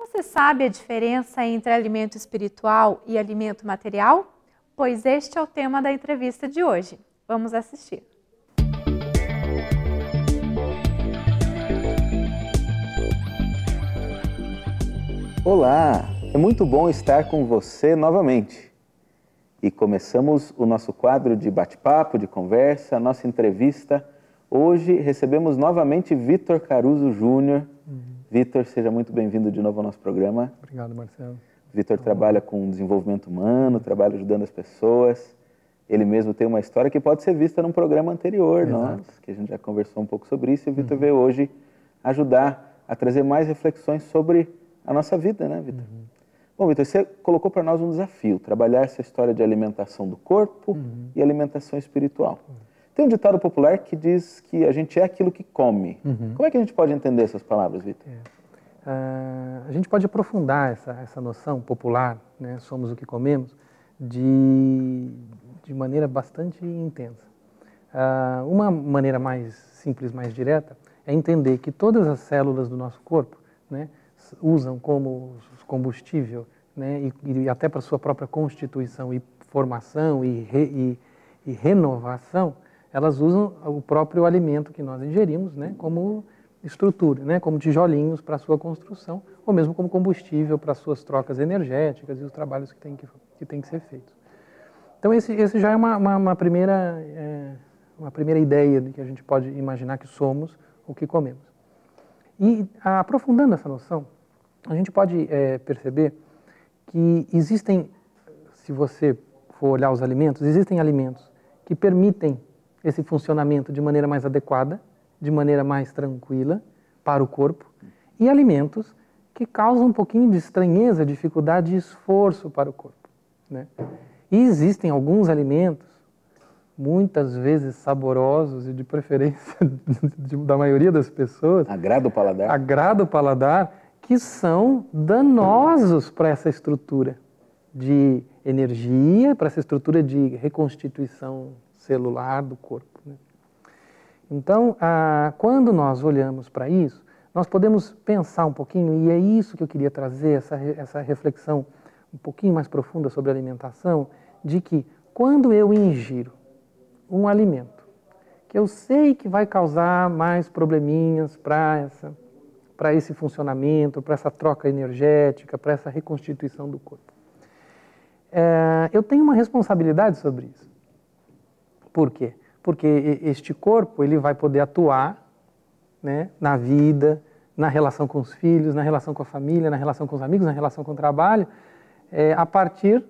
Você sabe a diferença entre alimento espiritual e alimento material? Pois este é o tema da entrevista de hoje. Vamos assistir. Olá, é muito bom estar com você novamente. E começamos o nosso quadro de bate-papo, de conversa, a nossa entrevista. Hoje recebemos novamente Vitor Caruso Júnior. Vitor, seja muito bem-vindo de novo ao nosso programa. Obrigado, Marcelo. Vitor trabalha com desenvolvimento humano, trabalha ajudando as pessoas. Ele mesmo tem uma história que pode ser vista num programa anterior, nosso, que a gente já conversou um pouco sobre isso. E o Vitor veio hoje ajudar a trazer mais reflexões sobre a nossa vida, né, Vitor? Bom, Vitor, você colocou para nós um desafio, trabalhar essa história de alimentação do corpo e alimentação espiritual. Tem um ditado popular que diz que a gente é aquilo que come. Como é que a gente pode entender essas palavras, Vitor? A gente pode aprofundar essa noção popular, né, somos o que comemos, de maneira bastante intensa. Uma maneira mais simples, mais direta, é entender que todas as células do nosso corpo, né, usam como combustível, né, e até para sua própria constituição e formação e renovação, elas usam o próprio alimento que nós ingerimos, né, como estrutura, né, como tijolinhos para a sua construção, ou mesmo como combustível para as suas trocas energéticas e os trabalhos que têm que ser feitos. Então esse já é uma primeira ideia de que a gente pode imaginar que somos o que comemos. E aprofundando essa noção, a gente pode perceber que existem, se você for olhar os alimentos, existem alimentos que permitem esse funcionamento de maneira mais adequada, de maneira mais tranquila para o corpo, e alimentos que causam um pouquinho de estranheza, dificuldade e esforço para o corpo, né? E existem alguns alimentos, muitas vezes saborosos e de preferência da maioria das pessoas, agrada o paladar, que são danosos para essa estrutura de energia, para essa estrutura de reconstituição celular do corpo, né? Então, quando nós olhamos para isso, nós podemos pensar um pouquinho, e é isso que eu queria trazer, essa reflexão um pouquinho mais profunda sobre a alimentação, de que quando eu ingiro um alimento que eu sei que vai causar mais probleminhas para esse funcionamento, para essa troca energética, para essa reconstituição do corpo, eu tenho uma responsabilidade sobre isso. Por quê? Porque este corpo ele vai poder atuar, né, na vida, na relação com os filhos, na relação com a família, na relação com os amigos, na relação com o trabalho, a partir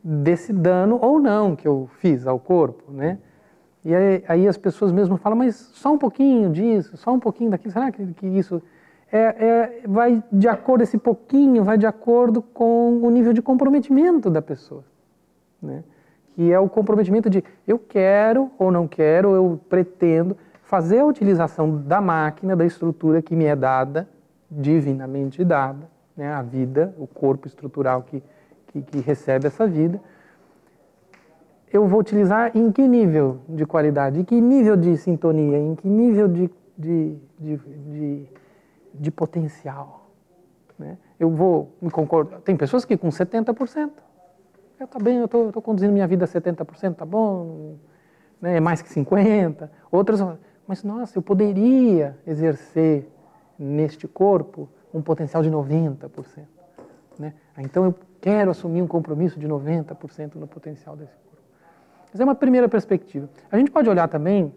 desse dano ou não que eu fiz ao corpo, né? E aí as pessoas mesmo falam, mas só um pouquinho disso, só um pouquinho daquilo, será que isso vai de acordo, esse pouquinho vai de acordo com o nível de comprometimento da pessoa, né? Que é o comprometimento de eu quero ou não quero, eu pretendo fazer a utilização da máquina, da estrutura que me é dada, divinamente dada, né, a vida, o corpo estrutural que recebe essa vida. Eu vou utilizar em que nível de qualidade, em que nível de sintonia, em que nível de potencial, né? Eu vou me concordar. Tem pessoas que com 70%, tá bem, eu estou conduzindo minha vida a 70%, tá bom, né, é mais que 50%. Outras, mas nossa, eu poderia exercer neste corpo um potencial de 90%, né? Então eu quero assumir um compromisso de 90% no potencial desse corpo. Essa é uma primeira perspectiva. A gente pode olhar também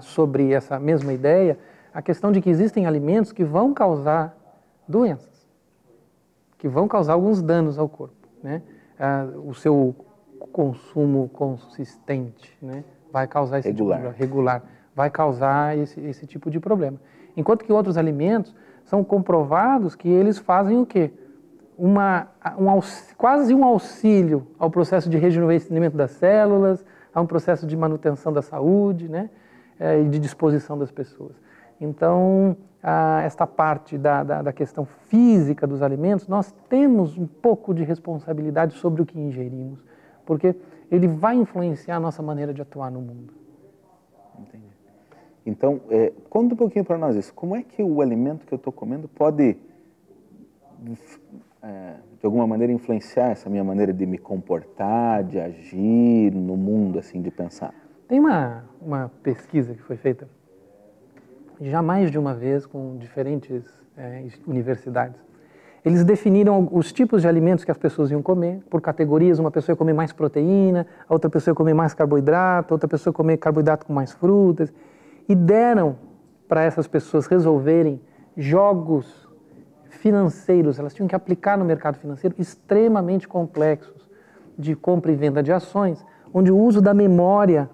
sobre essa mesma ideia, a questão de que existem alimentos que vão causar doenças, que vão causar alguns danos ao corpo, né? O seu consumo consistente, né, vai causar esse regular, vai causar esse tipo de problema. Enquanto que outros alimentos são comprovados que eles fazem o quê? Quase um auxílio ao processo de rejuvenescimento das células, a um processo de manutenção da saúde, né, e de disposição das pessoas. Então, esta parte da questão física dos alimentos, nós temos um pouco de responsabilidade sobre o que ingerimos, porque ele vai influenciar a nossa maneira de atuar no mundo. Entendi. Então, conta um pouquinho para nós isso. Como é que o alimento que eu estou comendo pode de alguma maneira, influenciar essa minha maneira de me comportar, de agir no mundo, assim, de pensar? Tem uma pesquisa que foi feita já mais de uma vez com diferentes universidades. Eles definiram os tipos de alimentos que as pessoas iam comer, por categorias. Uma pessoa ia comer mais proteína, a outra pessoa ia comer mais carboidrato, outra pessoa ia comer carboidrato com mais frutas. E deram para essas pessoas resolverem jogos financeiros, elas tinham que aplicar no mercado financeiro, extremamente complexos, de compra e venda de ações, onde o uso da memória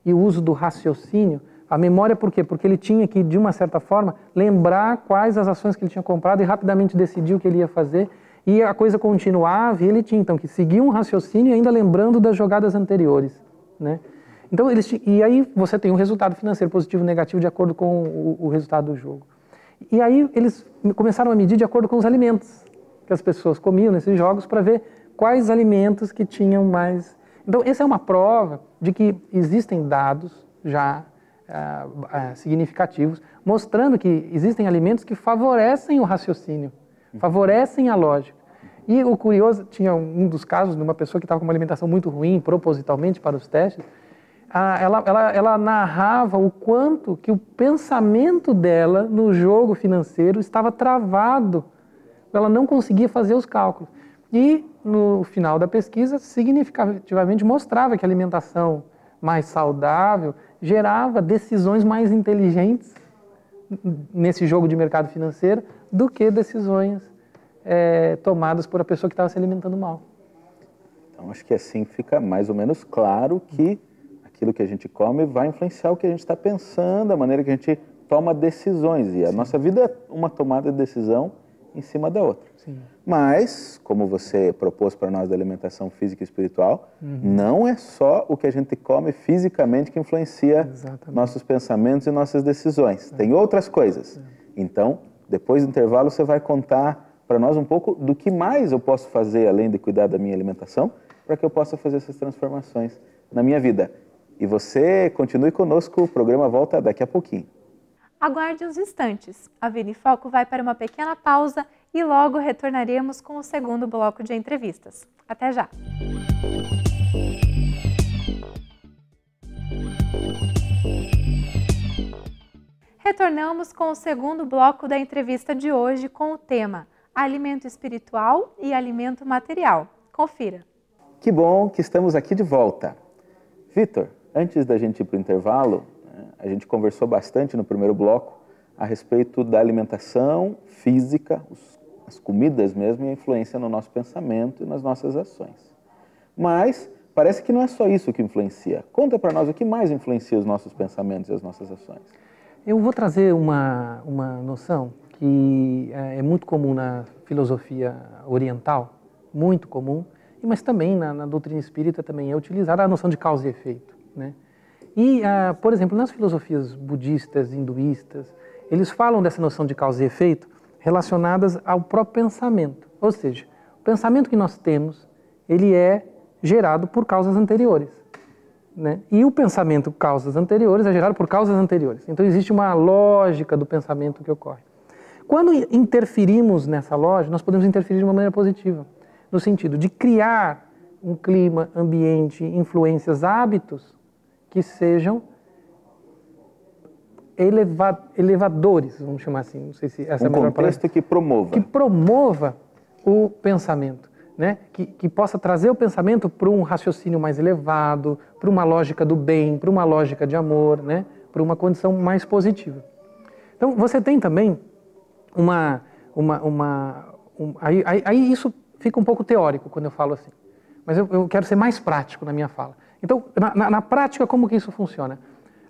e o uso do raciocínio. A memória por quê? Porque ele tinha que, de uma certa forma, lembrar quais as ações que ele tinha comprado e rapidamente decidir o que ele ia fazer, e a coisa continuava, e ele tinha então que seguir um raciocínio ainda lembrando das jogadas anteriores, né? Então, e aí você tem um resultado financeiro positivo e negativo de acordo com o resultado do jogo. E aí eles começaram a medir de acordo com os alimentos que as pessoas comiam nesses jogos para ver quais alimentos que tinham mais. Então, essa é uma prova de que existem dados já significativos, mostrando que existem alimentos que favorecem o raciocínio, favorecem a lógica. E o curioso, tinha um dos casos de uma pessoa que estava com uma alimentação muito ruim, propositalmente para os testes, ela narrava o quanto que o pensamento dela no jogo financeiro estava travado, ela não conseguia fazer os cálculos. E no final da pesquisa, significativamente mostrava que a alimentação mais saudável gerava decisões mais inteligentes nesse jogo de mercado financeiro do que decisões tomadas por a pessoa que estava se alimentando mal. Então, acho que assim fica mais ou menos claro que aquilo que a gente come vai influenciar o que a gente está pensando, a maneira que a gente toma decisões. E a nossa vida é uma tomada de decisão em cima da outra. Sim. Mas, como você propôs para nós da alimentação física e espiritual, não é só o que a gente come fisicamente que influencia nossos pensamentos e nossas decisões. Tem outras coisas. Então, depois do intervalo, você vai contar para nós um pouco do que mais eu posso fazer, além de cuidar da minha alimentação, para que eu possa fazer essas transformações na minha vida. E você continue conosco, o programa volta daqui a pouquinho. Aguarde uns instantes. A Vida em Foco vai para uma pequena pausa e logo retornaremos com o segundo bloco de entrevistas. Até já! Retornamos com o segundo bloco da entrevista de hoje com o tema Alimento Espiritual e Alimento Material. Confira! Que bom que estamos aqui de volta. Vitor, antes da gente ir para o intervalo, a gente conversou bastante no primeiro bloco a respeito da alimentação física, as comidas mesmo, e a influência no nosso pensamento e nas nossas ações. Mas parece que não é só isso que influencia. Conta para nós o que mais influencia os nossos pensamentos e as nossas ações. Eu vou trazer uma noção que é muito comum na filosofia oriental, muito comum, mas também na doutrina espírita também é utilizada a noção de causa e efeito, né? E, por exemplo, nas filosofias budistas, hinduístas, eles falam dessa noção de causa e efeito relacionadas ao próprio pensamento. Ou seja, o pensamento que nós temos, ele é gerado por causas anteriores, né? E o pensamento causas anteriores é gerado por causas anteriores. Então existe uma lógica do pensamento que ocorre. Quando interferimos nessa lógica, nós podemos interferir de uma maneira positiva, no sentido de criar um clima, ambiente, influências, hábitos que sejam elevadores, vamos chamar assim, não sei se essa é a melhor palavra. Um contexto que promova. Que promova o pensamento, né? Que possa trazer o pensamento para um raciocínio mais elevado, para uma lógica do bem, para uma lógica de amor, né? Para uma condição mais positiva. Então, você tem também aí isso fica um pouco teórico quando eu falo assim, mas eu quero ser mais prático na minha fala. Então, na prática, como que isso funciona?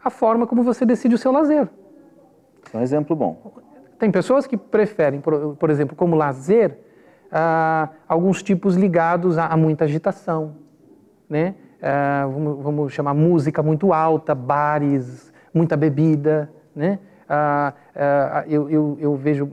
A forma como você decide o seu lazer. É um exemplo bom. Tem pessoas que preferem, por exemplo, como lazer, alguns tipos ligados a muita agitação, né? Vamos chamar música muito alta, bares, muita bebida, né? Eu vejo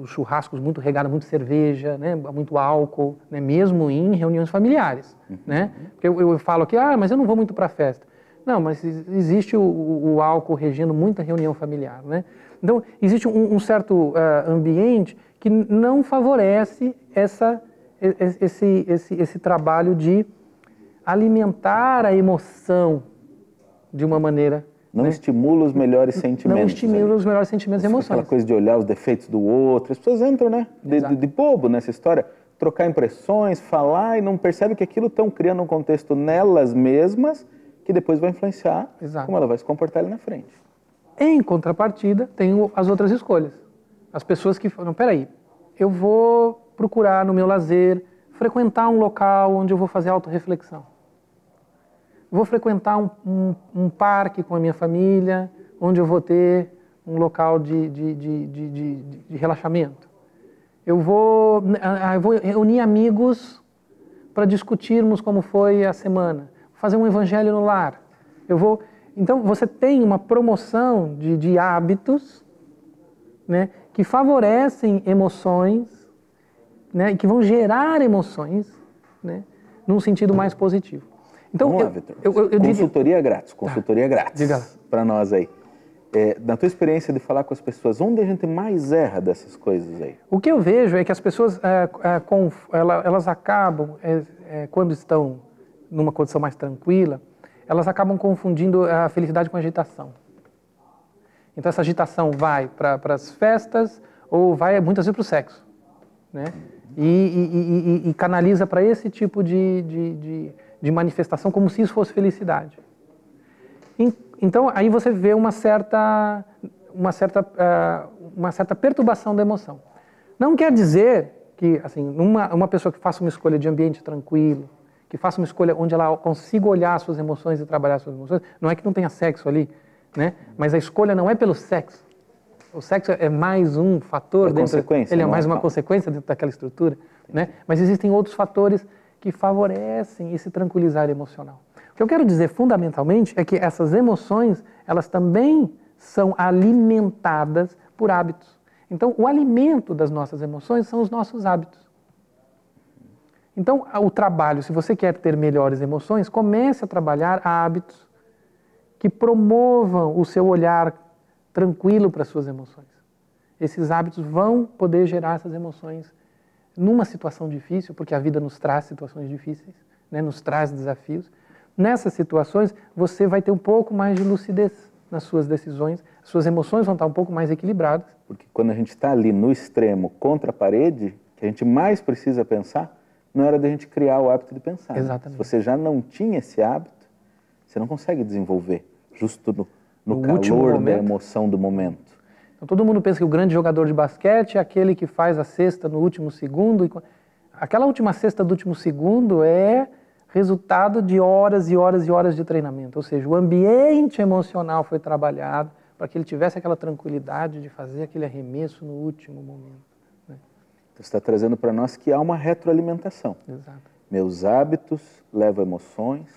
churrascos muito regados, muito cerveja, né? Muito álcool, né? Mesmo em reuniões familiares, né? Porque eu falo aqui, mas eu não vou muito para a festa. Não, mas existe o álcool regendo muita reunião familiar, né? Então, existe um certo ambiente que não favorece esse trabalho de alimentar a emoção de uma maneira... Não né? estimula os melhores sentimentos. Não estimula os melhores sentimentos e emoções. Aquela coisa de olhar os defeitos do outro. As pessoas entram, né, de bobo nessa história. Trocar impressões, falar e não percebe que aquilo estão criando um contexto nelas mesmas que depois vai influenciar como ela vai se comportar ali na frente. Em contrapartida, tem as outras escolhas. As pessoas que falam, peraí, eu vou procurar no meu lazer, frequentar um local onde eu vou fazer autorreflexão. Vou frequentar um parque com a minha família, onde eu vou ter um local de relaxamento. Eu vou reunir amigos para discutirmos como foi a semana. Fazer um evangelho no lar. Então, você tem uma promoção de hábitos, né, que favorecem emoções, né, e que vão gerar emoções, né, num sentido mais positivo. Então, vamos lá, Vitor. Consultoria grátis, consultoria grátis para nós aí. Na tua experiência de falar com as pessoas, onde a gente mais erra dessas coisas aí? O que eu vejo é que as pessoas, elas acabam, quando estão numa condição mais tranquila, elas acabam confundindo a felicidade com a agitação. Então essa agitação vai para as festas ou vai muitas vezes para o sexo, né? E canaliza para esse tipo de manifestação como se isso fosse felicidade. Então aí você vê uma certa perturbação da emoção. Não quer dizer que assim, uma pessoa que faça uma escolha de ambiente tranquilo, que faça uma escolha onde ela consiga olhar suas emoções e trabalhar suas emoções, não é que não tenha sexo ali, né? Mas a escolha não é pelo sexo. O sexo é mais um fator ele é mais uma consequência dentro daquela estrutura, né? Mas existem outros fatores que favorecem esse tranquilizar emocional. O que eu quero dizer fundamentalmente é que essas emoções, elas também são alimentadas por hábitos. Então, o alimento das nossas emoções são os nossos hábitos. Então, o trabalho, se você quer ter melhores emoções, comece a trabalhar hábitos que promovam o seu olhar tranquilo para as suas emoções. Esses hábitos vão poder gerar essas emoções numa situação difícil, porque a vida nos traz situações difíceis, né, nos traz desafios. Nessas situações, você vai ter um pouco mais de lucidez nas suas decisões, suas emoções vão estar um pouco mais equilibradas. Porque quando a gente está ali no extremo contra a parede, que a gente mais precisa pensar, não era da gente criar o hábito de pensar. Exatamente. Se você já não tinha esse hábito, você não consegue desenvolver justo no calor da emoção do momento. Então, todo mundo pensa que o grande jogador de basquete é aquele que faz a cesta no último segundo. Aquela última cesta do último segundo é resultado de horas e horas e horas de treinamento. Ou seja, o ambiente emocional foi trabalhado para que ele tivesse aquela tranquilidade de fazer aquele arremesso no último momento. Você está trazendo para nós que há uma retroalimentação. Exato. Meus hábitos levam emoções,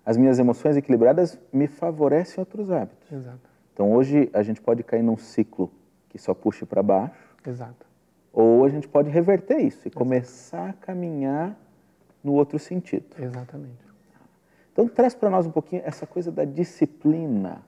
as minhas emoções equilibradas me favorecem outros hábitos. Exato. Então hoje a gente pode cair num ciclo que só puxe para baixo. Exato. Ou a gente pode reverter isso e começar a caminhar no outro sentido. Exatamente. Então traz para nós um pouquinho essa coisa da disciplina,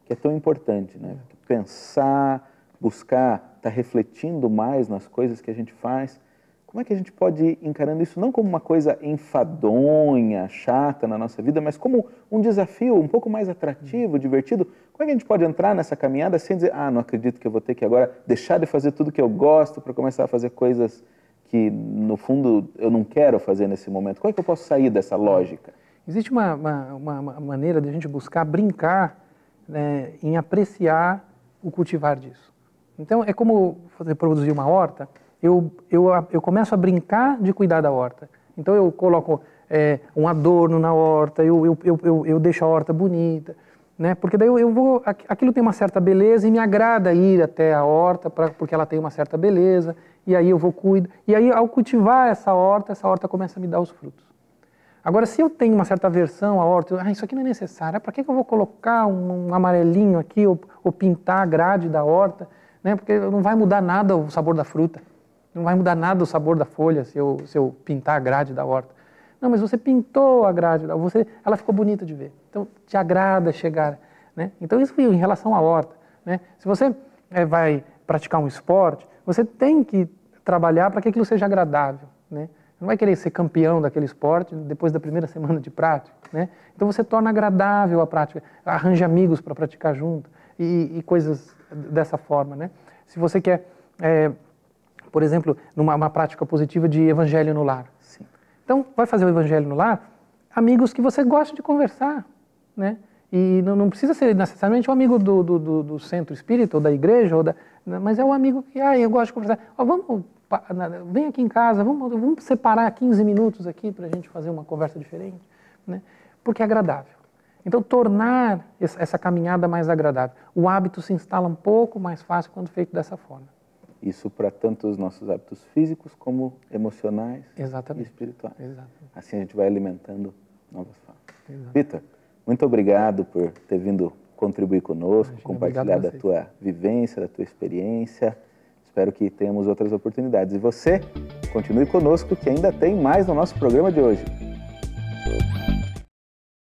que é tão importante, né? Pensar, buscar, estar refletindo mais nas coisas que a gente faz. Como é que a gente pode ir encarando isso não como uma coisa enfadonha, chata na nossa vida, mas como um desafio um pouco mais atrativo, divertido? Como é que a gente pode entrar nessa caminhada sem dizer, não acredito que eu vou ter que agora deixar de fazer tudo que eu gosto para começar a fazer coisas que, no fundo, eu não quero fazer nesse momento? Como é que eu posso sair dessa lógica? Existe uma maneira de a gente buscar brincar, né, em apreciar o cultivar disso. Então, é como produzir uma horta. Eu começo a brincar de cuidar da horta. Então, eu coloco um adorno na horta, eu deixo a horta bonita, né? Porque daí aquilo tem uma certa beleza e me agrada ir até a horta, porque ela tem uma certa beleza, e aí eu vou cuidar. E aí, ao cultivar essa horta começa a me dar os frutos. Agora, se eu tenho uma certa aversão à horta, isso aqui não é necessário, para que eu vou colocar um amarelinho aqui ou pintar a grade da horta? Né? Porque não vai mudar nada o sabor da fruta, não vai mudar nada o sabor da folha se eu pintar a grade da horta. Não, mas você pintou a grade, ela ficou bonita de ver. Então, te agrada chegar, né? Então, isso em relação à horta, né? Se você vai praticar um esporte, você tem que trabalhar para que aquilo seja agradável, né? Não vai querer ser campeão daquele esporte depois da primeira semana de prática, né? Então você torna agradável a prática, arranja amigos para praticar junto e coisas dessa forma, né? Se você quer, por exemplo, numa prática positiva de evangelho no lar. Sim. Então vai fazer o evangelho no lar, amigos que você gosta de conversar, né? E não precisa ser necessariamente um amigo do centro espírita ou da igreja, mas é um amigo que eu gosto de conversar. Vem aqui em casa, vamos separar 15 minutos aqui para a gente fazer uma conversa diferente, né? Porque é agradável. Então, tornar essa caminhada mais agradável. O hábito se instala um pouco mais fácil quando feito dessa forma. Isso para tanto os nossos hábitos físicos como emocionais Exatamente. E espirituais. Exatamente. Assim a gente vai alimentando novas formas. Exatamente. Vitor, muito obrigado por ter vindo contribuir conosco, compartilhar da tua vivência, da tua experiência. Espero que tenhamos outras oportunidades. E você, continue conosco que ainda tem mais no nosso programa de hoje.